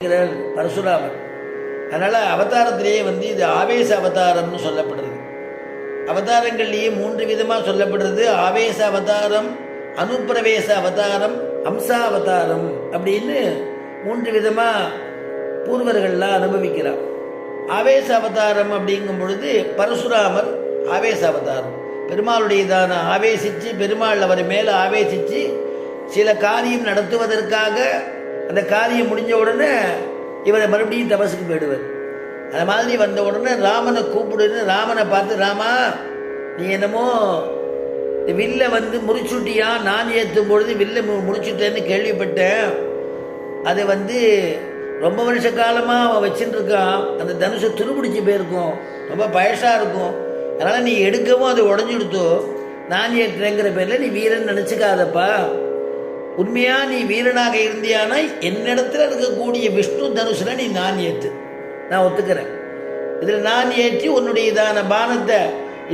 பரசுராமர். அதனால் அவதாரத்திலேயே இது ஆவேச அவதாரம்னு சொல்லப்படுறது. அவதாரங்கள்லேயே 3 விதமாக சொல்லப்படுறது. ஆவேச அவதாரம், அனுப்பிரவேச அவதாரம், அம்சாவதாரம் அப்படின்னு 3 விதமாக பூர்வர்கள்லாம் அனுபவிக்கிறார். ஆவேச அவதாரம் அப்படிங்கும் பொழுது பரசுராமர் ஆவேச அவதாரம். பெருமாளுடையதான ஆவேசித்து, பெருமாள் அவர் மேலே ஆவேசித்து சில காரியம் நடத்துவதற்காக அந்த காரியம் முடிஞ்ச உடனே இவரை மறுபடியும் தபசுக்கு போயிடுவார். அந்த மாதிரி வந்த உடனே ராமனை கூப்பிடுன்னு ராமனை பார்த்து, ராமா நீ என்னமோ வில்லை முறிச்சுட்டியா, நான் ஏற்றும் பொழுது வில்லை முடிச்சுட்டேன்னு கேள்விப்பட்டேன். அது ரொம்ப வருஷ காலமாக அவன் வச்சுட்டு இருக்கான். அந்த தனுஷை துருபிடிச்சி போயிருக்கும், ரொம்ப பயசாக இருக்கும். அதனால் நீ எடுக்கவும் அது உடஞ்சிடுத்தோ, நான் ஏற்றேங்கிற பேரில் நீ வீரன் நினச்சிக்காதப்பா. உண்மையாக நீ வீரனாக இருந்தியானா என்னிடத்துல இருக்கக்கூடிய விஷ்ணு தனுஷில் நீ நான் ஏற்று, நான் ஒத்துக்கிறேன். இதில் நான் ஏற்றி உன்னுடையதான பானத்தை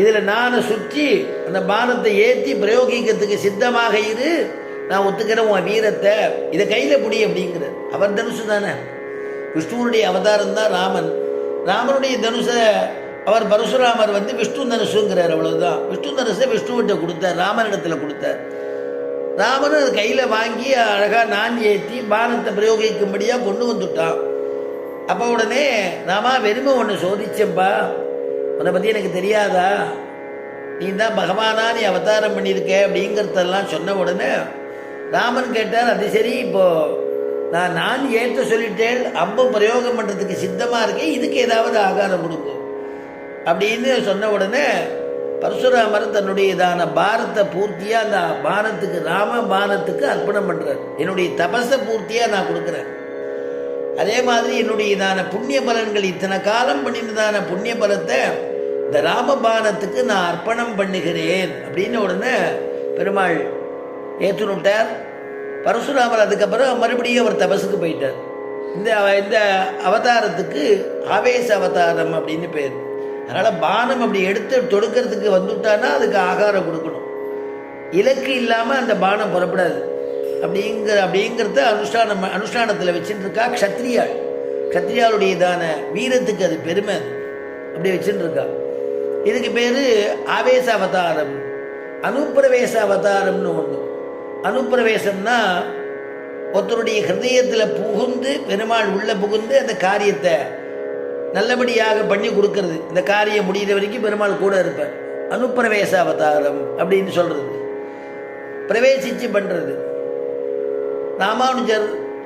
இதில் நானை சுற்றி அந்த பானத்தை ஏற்றி பிரயோகிக்கிறதுக்கு சித்தமாக இரு, நான் ஒத்துக்கிறேன் உன் வீரத்தை, இதை கையில் பிடி அப்படிங்கிற. அவர் தனுசு தானே, விஷ்ணுவனுடைய அவதாரம் தான் ராமன். ராமனுடைய தனுஷை அவர் பரசுராமர் விஷ்ணு தனுசுங்கிறார், அவ்வளவுதான். விஷ்ணு தனுஷை விஷ்ணுவிட்ட கொடுத்தார், ராமனிடத்தில் கொடுத்தார். ராமன் அது கையில் வாங்கி அழகாக நான் ஏற்றி பானத்தை பிரயோகிக்கும்படியாக கொண்டு வந்துட்டான். அப்போ உடனே நாம வெறுமை ஒன்று சோதிச்சப்பா, உன்னை பற்றி எனக்கு தெரியாதா, நீ தான் பகவானா, நீ அவதாரம் பண்ணியிருக்க அப்படிங்கிறதெல்லாம் சொன்ன உடனே ராமன் கேட்டார், அது சரி, இப்போது நான் ஏற்ற சொல்லிட்டேன், அம்பு பிரயோகம் பண்ணுறதுக்கு சித்தமாக இருக்கேன், இதுக்கு ஏதாவது ஆகாரம் கொடுக்கும் அப்படின்னு சொன்ன உடனே பரசுராமர் தன்னுடையதான பாரத்தை பூர்த்தியாக அந்த பானத்துக்கு, ராம பானத்துக்கு அர்ப்பணம் பண்ணுறார். என்னுடைய தபஸை பூர்த்தியாக நான் கொடுக்குறேன். அதே மாதிரி என்னுடையதான புண்ணிய பலன்கள், இத்தனை காலம் பண்ணினதான புண்ணிய பலத்தை இந்த ராமபானத்துக்கு நான் அர்ப்பணம் பண்ணுகிறேன் அப்படின்னு உடனே பெருமாள் ஏற்றுனுட்டார். பரசுராமர் அதுக்கப்புறம் மறுபடியும் அவர் தபஸுக்கு போயிட்டார். இந்த அவதாரத்துக்கு ஆவேச அவதாரம் அப்படின்னு பேர். அதனால் பானம் அப்படி எடுத்து தொடுக்கிறதுக்கு வந்துட்டானா அதுக்கு ஆகாரம் கொடுக்கணும். இலக்கு இல்லாமல் அந்த பானம் புறப்படாது. அப்படிங்கிறத அனுஷ்டானத்தில் வச்சுட்டு இருக்கா க்ஷத்ரியாள். க்ஷத்ரியாளுடையதான வீரத்துக்கு அது பெருமை, அது அப்படி வச்சுட்டு இருக்கா. இதுக்கு பேர் ஆவேச அவதாரம். அனுப்பிரவேச அவதாரம்னு ஒன்று. அனுப்பிரவேசம்னா ஒருத்தருடைய ஹிருதயத்தில் புகுந்து, பெருமாள் உள்ளே புகுந்து அந்த காரியத்தை நல்லபடியாக பண்ணி கொடுக்கறது. இந்த காரியம் முடிகிற வரைக்கும் பெருமாள் கூட இருப்பார். அனுப்பிரவேச அவதாரம் அப்படின்னு சொல்கிறது, பிரவேசித்து பண்ணுறது.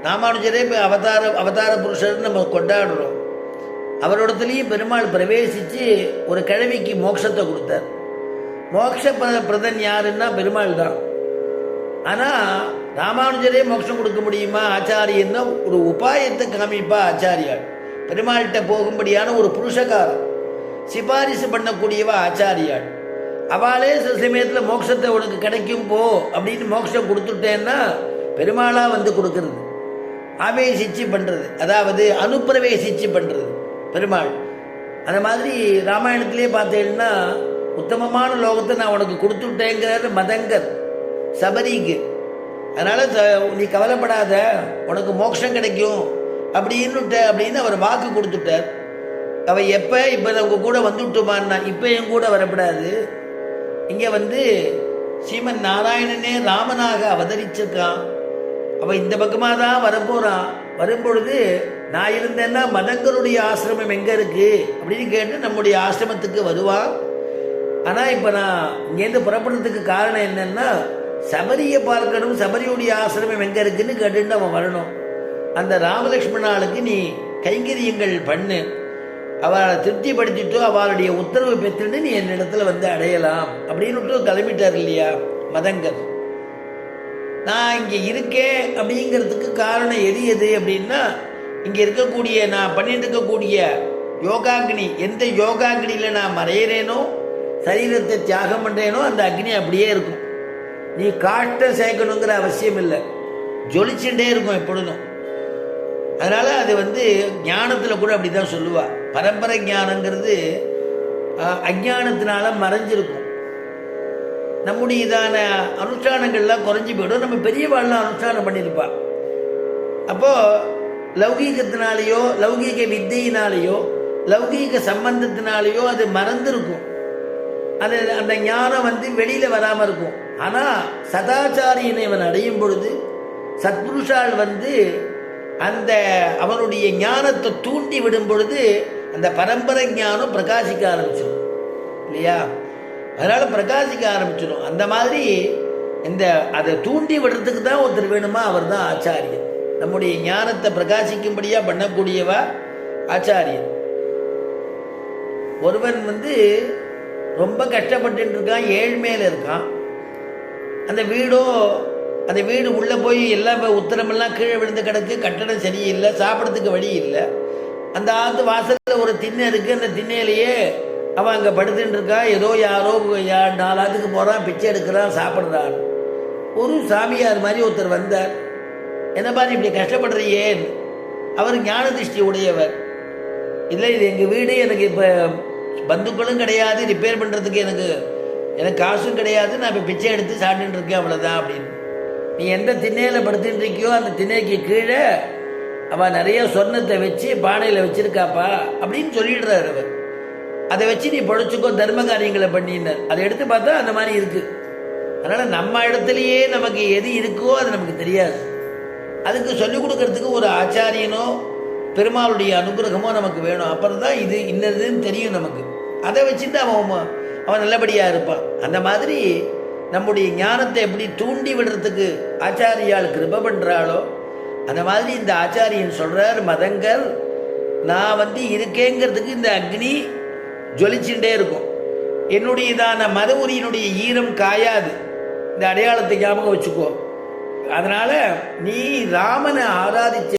ராமானுஜரே இப்போ அவதார புருஷர்னு நம்ம கொண்டாடுறோம். அவரோடத்துலேயும் பெருமாள் பிரவேசித்து ஒரு கிழவிக்கு மோட்சத்தை கொடுத்தார். மோட்ச பிரதன் யாருன்னா பெருமாள் தான். ஆனால் ராமானுஜரே மோட்சம் கொடுக்க முடியுமா ஆச்சாரியன்னா ஒரு உபாயத்தை காமிப்பா ஆச்சாரியாள். பெருமாள்கிட்ட போகும்படியான ஒரு புருஷகாரம் சிபாரிசு பண்ணக்கூடியவா ஆச்சாரியாள். அவளே சில சமயத்தில் மோட்சத்தை உனக்கு கிடைக்கும் போ அப்படின்னு மோட்சம் கொடுத்துட்டேன்னா பெருமாளாக கொடுக்கறது. ஆவேசிச்சு பண்ணுறது, அதாவது அனுப்பிரவேசிச்சு பண்ணுறது பெருமாள். அந்த மாதிரி ராமாயணத்திலே பார்த்தேன்னா உத்தமமான லோகத்தை நான் உனக்கு கொடுத்துட்டேங்கிறார் மதங்கர் சபரிக்கு. அதனால் நீ கவலைப்படாத, உனக்கு மோட்சம் கிடைக்கும் அப்படின்னு அவர் வாக்கு கொடுத்துட்டார். அவ எப்போ இப்போ உங்க கூட வந்துவிட்டுமான்னா, இப்போ என் கூட வரப்படாது. இங்கே ஸ்ரீமன் நாராயணனே ராமனாக அவதரிச்சிருக்கான். அவள் இந்த பக்கமாக தான் வரப்போகிறான். வரும்பொழுது நான் இருந்தேன்னா மதங்கருடைய ஆசிரமம் எங்கே இருக்குது அப்படின்னு கேட்டு நம்முடைய ஆசிரமத்துக்கு வருவான். ஆனால் இப்போ நான் இங்கேருந்து புறப்படுறதுக்கு காரணம் என்னென்னா சபரியை பார்க்கணும், சபரியுடைய ஆசிரமம் எங்கே இருக்குதுன்னு கேட்டுட்டு அவன் வரணும். அந்த ராமலக்ஷ்மணாளுக்கு நீ கைங்கரியங்கள் பண்ணு, அவளை திருப்திப்படுத்திட்டோ அவளுடைய உத்தரவு பெற்றுட்டு நீ என்னிடத்துல அடையலாம் அப்படின்னு கிளம்பிட்டார் இல்லையா மதங்கர். நான் இங்கே இருக்கேன் அப்படிங்கிறதுக்கு காரணம் எது அப்படின்னா, இங்கே இருக்கக்கூடிய நான் பண்ணிட்டு இருக்கக்கூடிய யோகாக்னி, எந்த யோகாக்னியில் நான் மறையிறேனோ, சரீரத்தை தியாகம் பண்ணுறேனோ அந்த அக்னி அப்படியே இருக்கும். நீ காஷ்டம் சேர்க்கணுங்கிற அவசியம் இல்லை, ஜொலிச்சுட்டே இருக்கும் எப்பொழுதும். அதனால் அது ஞானத்தில் கூட அப்படி தான் சொல்லுவாள். பரம்பரை ஞானங்கிறது அஞ்ஞானத்தினால மறைஞ்சிருக்கும். நம்முடையதான அனுஷ்டானங்கள்லாம் குறைஞ்சி போய்டும். நம்ம பெரியவாள்லாம் அனுஷ்டானம் பண்ணியிருப்பாள். அப்போது லௌகீகத்தினாலேயோ லௌகீக வித்தையினாலேயோ லௌகீக சம்பந்தத்தினாலேயோ அது மறந்துருக்கும். அது அந்த ஞானம் வெளியில் வராமல் இருக்கும். ஆனால் சதாச்சாரியனை அவன் அடையும் பொழுது சத்புருஷால் அந்த அவனுடைய ஞானத்தை தூண்டி விடும் பொழுது அந்த பரம்பரை ஞானம் பிரகாசிக்க ஆரம்பிச்சிடும் இல்லையா? அதனால் பிரகாசிக்க ஆரம்பிச்சிடும். அந்த மாதிரி அதை தூண்டி விடுறதுக்கு தான் ஒருத்தர் வேணுமா, அவர் தான் ஆச்சாரியன். நம்முடைய ஞானத்தை பிரகாசிக்கும்படியாக பண்ணக்கூடியவா ஆச்சாரியன். ஒருவன் ரொம்ப கஷ்டப்பட்டு இருக்கான், ஏழ்மையில் இருக்கான். அந்த வீடு உள்ளே போய் எல்லாம் உத்தரமெல்லாம் கீழே விழுந்து கிடக்கு, கட்டடம் சரியில்லை, சாப்பிட்றதுக்கு வழி இல்லை. அந்த ஆற்று வாசலில் ஒரு திண்ணை இருக்குது, அந்த திண்ணையிலேயே அவன் அங்கே படுத்துட்டு இருக்கான். ஏதோ யாரோ 4 ஆத்துக்கு போகிறான், பிச்சை எடுக்கிறான், சாப்பிட்றான். ஒரு சாமியார் மாதிரி ஒருத்தர் வந்தார். என்ன மாதிரி இப்படி கஷ்டப்படுறியேன்? அவர் ஞான திருஷ்டி உடையவர். இல்லை, இது எங்கள் வீடு, எனக்கு இப்போ பந்துக்களும் கிடையாது, ரிப்பேர் பண்ணுறதுக்கு எனக்கு காசும் கிடையாது, நான் இப்போ பிச்சை எடுத்து சாப்பிட்டுட்டு இருக்கேன், அவ்வளோதான் அப்படின்னு. நீ எந்த திண்ணையில் படுத்துட்டு இருக்கியோ அந்த திண்ணைக்கு கீழே அவள் நிறைய சொர்ணத்தை வச்சு பானையில் வச்சிருக்காப்பா அப்படின்னு சொல்லிடுறாரு அவர். அதை வச்சு நீ பொழைச்சிக்கோ, தர்ம காரியங்களை பண்ணினார். அதை எடுத்து பார்த்தா அந்த மாதிரி இருக்குது. அதனால் நம்ம இடத்துலையே நமக்கு எது இருக்கோ அது நமக்கு தெரியாது. அதுக்கு சொல்லிக் கொடுக்கறதுக்கு ஒரு ஆச்சாரியனோ பெருமாளுடைய அனுகிரகமோ நமக்கு வேணும். அப்புறம் தான் இது இன்னதுன்னு தெரியும் நமக்கு. அதை வச்சுட்டு அவன் நல்லபடியாக இருப்பான். அந்த மாதிரி நம்முடைய ஞானத்தை எப்படி தூண்டி விடுறதுக்கு ஆச்சாரியால் கிருபை பண்ணுறாளோ அந்த மாதிரி இந்த ஆச்சாரியன் சொல்கிறார், மதங்கள் நான் இருக்கேங்கிறதுக்கு இந்த அக்னி ஜொலிச்சுட்டே இருக்கும். என்னுடையதான மத உரியினுடைய ஈரம் காயாது. இந்த அடையாளத்தை ஞாபகம் வச்சுக்கோ. அதனால் நீ ராமனை ஆராதிச்ச